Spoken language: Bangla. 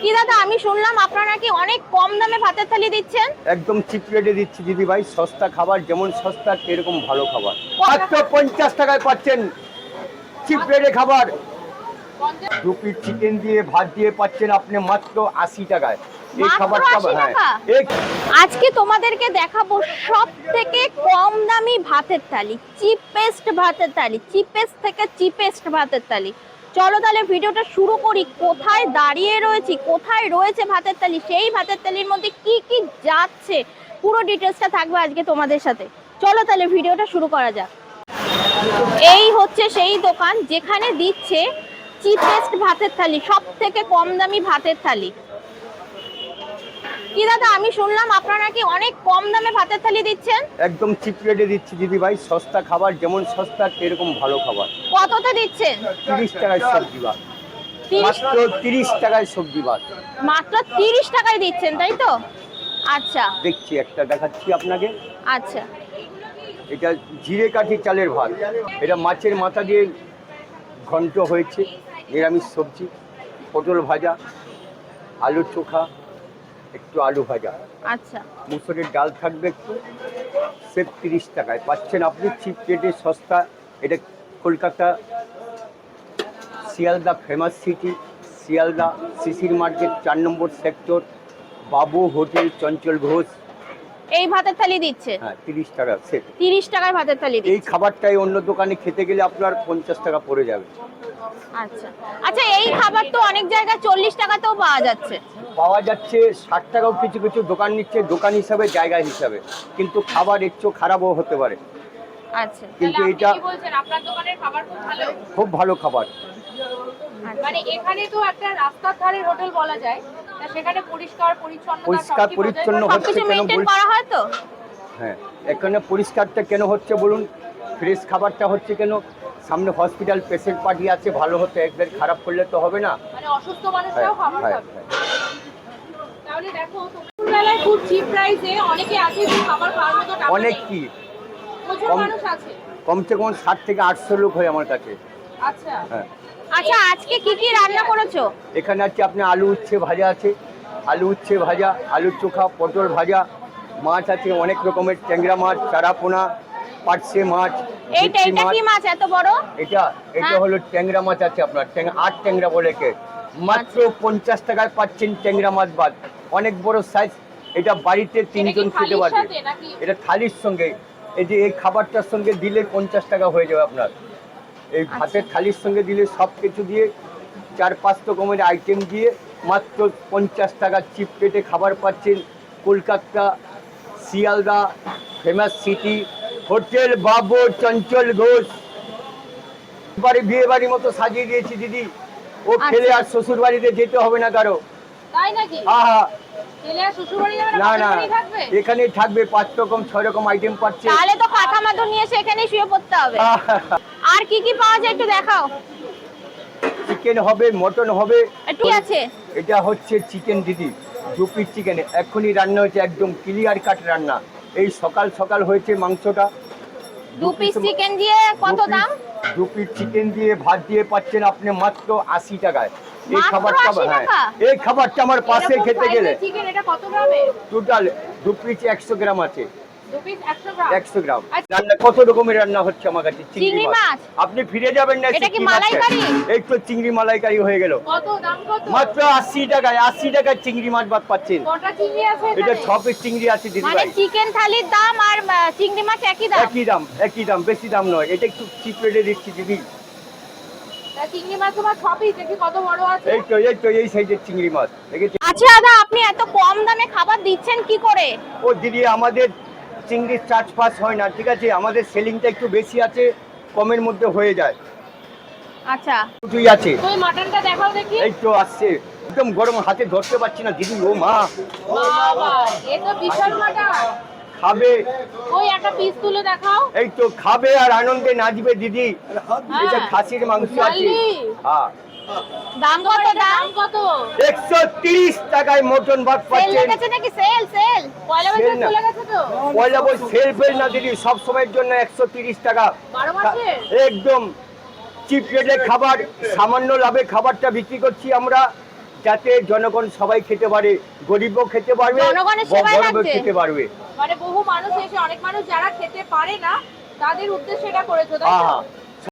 কি দাদা, আমি শুনলাম আপনারা নাকি অনেক কম দামে ভাতের থালি দিচ্ছেন। একদম চিপ রেটে দিচ্ছি দিদি ভাই। সস্তা খাবার, যেমন সস্তা এরকম ভালো খাবার। মাত্র 50 টাকায় পাচ্ছেন চিপ রেটে খাবার। 2 পিস চিকেন দিয়ে ভাত দিয়ে পাচ্ছেন আপনি মাত্র 80 টাকায়। এই খাবারটা আজকে তোমাদেরকে দেখাবো সব থেকে কম দামি ভাতের থালি, চিপেস্ট ভাতের থালি, চিপেস্ট থেকে চিপেস্ট ভাতের থালি। চলো তাহলে ভিডিওটা শুরু করি। কোথায় দাঁড়িয়ে রয়েছি, কোথায় রয়েছে ভাতের থালি, সেই ভাতের থালির মধ্যে কি কি যাচ্ছে, পুরো ডিটেলসটা থাকবে আজকে তোমাদের সাথে। চলো তাহলে ভিডিওটা শুরু করা যাক। এই হচ্ছে সেই দোকান যেখানে দিচ্ছে চিপেস্ট ভাতের থালি, সব থেকে কম দামি ভাতের থালি। কি দাদা, আমি শুনলাম আপনারা নাকি অনেক কম দামে ভাতের থালি দিচ্ছেন। একদম চিপ রেটে দিচ্ছি দিদি ভাই। সস্তা খাবার, যেমন সস্তা এরকম ভালো খাবার। কততে দিচ্ছেন? 30 টাকায় সবজি ভাত। মাত্র 30 টাকায় সবজি ভাত। মাত্র 30 টাকায় দিচ্ছেন, তাই তো? আচ্ছা, দেখছি একটা দেখাচ্ছি আপনাকে। আচ্ছা, এটা জিরে কাঠি চালের ভাত। এটা মাছের মাথা দিয়ে ঘন্ট হয়েছে, নিরামিষ সবজি, পটল ভাজা, আলু চোখা, একটু আলু ভাজা, আচ্ছা, মুসুরের ডাল থাকবে একটু। সেফ 30 টাকায় পাচ্ছেন আপনি চিপ রেটে, সস্তা। এটা কলকাতা শিয়ালদা ফেমাস সিটি, শিয়ালদা শিশির মার্কেট 4 নম্বর সেক্টর, বাবু হোটেল, চঞ্চল ঘোষ। এই ভাতের থালি দিচ্ছে। হ্যাঁ, 30 টাকা সেট। 30 টাকায় ভাতের থালি এই দিচ্ছে। খাবারটাই অন্য দোকানে খেতে গেলে আপনার 50 টাকা পড়ে যাবে। আচ্ছা আচ্ছা, এই খাবার তো অনেক জায়গায় 40 টাকাতেও পাওয়া যাচ্ছে। পাওয়া যাচ্ছে 60 টাকাও, কিছু কিছু দোকান নিচ্ছে দোকান হিসাবে, জায়গা হিসাবে, কিন্তু খাবার একটু খারাপও হতে পারে। আচ্ছা, কিন্তু এটা কি বলছেন, আপনার দোকানের খাবার খুব ভালো? খুব ভালো খাবার। মানে এখানে তো একটা রাস্তার ধারে হোটেল বলা যায়, তা সেখানে পরিষ্কার পরিচ্ছন্ন হচ্ছে সবকিছু কেন মেইনটেইন বলছি? করা হয় তো? হ্যাঁ, এখানে পরিষ্কারটা কেন হচ্ছে বলুন? ফ্রেশ খাবারটা হচ্ছে কেন? সামনে হসপিটাল, পেশেন্ট পার্টি আছে, ভালো হতে একবার খারাপ করলে তো হবে না। মানে অসুস্থ মানুষরাও খাবার হ্যাঁ, খাবে। তাহলে দেখো, তোমার বেলায় খুব চিপ প্রাইসে অনেকে আছে যে খাবার খাওয়ার মতো টাকা অনেক নেই। কি প্রচুর কম- মানুষ আছে। কমসে কম 60 থেকে 800 লোক হয় আমার কাছে। আচ্ছা, হ্যাঁ, আচ্ছা, আজকে কি কি রান্না করেছো? এখানে আছে আপনি আলু উচ্ছে ভাজা আছে, আলু উচ্ছে ভাজা, আলু চোখা, পটল ভাজা, মাছ আছে অনেক রকমের, ট্যাংরা মাছ, চারাপোনা, পার্শে মাছ, এইটা ভেটকি এটা কি মাছ এত বড়? এটা হ্যাঁ। হলো ট্যাংরা মাছ আছে আপনার, আট ট্যাংরা বলে কে। মাত্র 50 টাকায় পাচ্ছেন ট্যাংরা মাছ ভাত, অনেক বড় সাইজ। এটা বাড়িতে 3 জন খেতে থালির পারবে। সাথে নাকি? এটা থালির সঙ্গে, এই যে এই খাবারটার সঙ্গে দিলে 50 টাকা হয়ে যাবে আপনার। এই ভাতের থালির সঙ্গে দিলে সব কিছু দিয়ে 4-5 রকমের আইটেম দিয়ে মাত্র 50 টাকা চিপ রেটে খাবার পাচ্ছেন। Kolkata Sealdah famous city hotel বাবু চঞ্চল ঘোষ। বাড়ি বিয়ে বাড়ির মতো সাজিয়ে দিয়েছি দিদি। ও খেলে আর শ্বশুর বাড়িতে যেতে হবে না কারো। তাই নাকি? আহা, ছেলে আর শ্বশুর বাড়ি যাবে না না, বাপের বাড়ি থাকবে? এখানেই থাকবে। 5 রকম 6 রকম আইটেম পাচ্ছে। তাহলে তো কাঁথা মাথা নিয়ে সেখানেই শুয়ে পড়তে হবে। আর কি কি পাওয়া যায় একটু দেখাও। চিকেন হবে, মটন হবে, একটু আছে। এটা হচ্ছে চিকেন দিদি, 2 পিস চিকেন এক্ষুনি রান্না হয়েছে, একদম ক্লিয়ার কাট রান্না। এই সকাল সকাল হয়েছে মাংসটা। 2 পিস চিকেন দিয়ে কত দাম? 2 পিস চিকেন দিয়ে ভাত দিয়ে পাচ্ছেন আপনি মাত্র 80 টাকায়। এই মাত্র খাবারটা 80 হ্যাঁ, টাকা? এই খাবারটা আমার পাশে এরকম খেতে গেলে size এর চিকেন এটা কত গ্রামের? টোটাল 2 পিস 100 গ্রাম আছে। 2 পিস 100 গ্রাম। 100 গ্রাম আচ্ছা। রান্না, কত রকমের রান্না হচ্ছে আমার কাছে। চিংড়ি মাছ? আপনি ফিরে যাবেন না। এটা কি চিংড়ি মাছে। মালাইকারি? এই তো চিংড়ি মালাইকারি হয়ে গেল। কত দাম কত? মাত্র 80 টাকায়, 80 টাকায় চিংড়ি মাছ ভাত পাচ্ছেন। কটা চিংড়ি আছে এটা এখানে? 6 পিস চিংড়ি আছে দিদি মানে ভাই। চিকেন থালির দাম আর চিংড়ি মাছ একই দাম? একই দাম, বেশি দাম নয়। এটা একটু চিপ রেটে দিচ্ছি দিদি। তা চিংড়ি মাছ তোমার 6 পিস, দেখি কত বড় আছে। এই সাইজের চিংড়ি মাছ দেখেছি। আচ্ছা দাদা, আপনি এত কম দামে খাবার দিচ্ছেন কি করে? ও দিদি, আমাদের চিংড়ির চার্জ পাস হয় না, ঠিক আছে? আমাদের সেলিংটা একটু বেশি আছে, কমের মধ্যে হয়ে যায়। আচ্ছা, কিছুই আছে। তুই মাটনটা দেখাও দেখি। এই তো আসছে, একদম গরম, হাতে ধরতে পারছি না দিদি। ও মা, বাবা, এ তো বিশাল মাটন। খাবে, ওই একটা পিস তুলে দেখাও। এই তো খাবে আর আনন্দে নাচবে দিদি। এটা খাসির মাংস আছে। মাল্লি। হ্যাঁ, দাম কত? দাম কত? 130 টাকায় মটন ভাত সেল পাচ্ছেন। লেগেছে নাকি? সেল সেল পয়লা সেল বৈশাখ না। চলে গেছে তো? পয়লা বই সেল ফেল না দিদি, সব সময়ের জন্য 130 টাকা। 12 মাসে? একদম চিপ রেটে খাবার, সামান্য লাভে খাবারটা বিক্রি করছি আমরা। যাতে জনগণ সবাই খেতে পারে, গরিবও খেতে পারবে, জনগণের সেবায় বড়ও লাগছে। খেতে পারবে। মানে বহু মানুষ এসে, অনেক মানুষ যারা খেতে পারে না তাদের উদ্দেশ্যে এটা করেছো, তাই তো? হ্যাঁ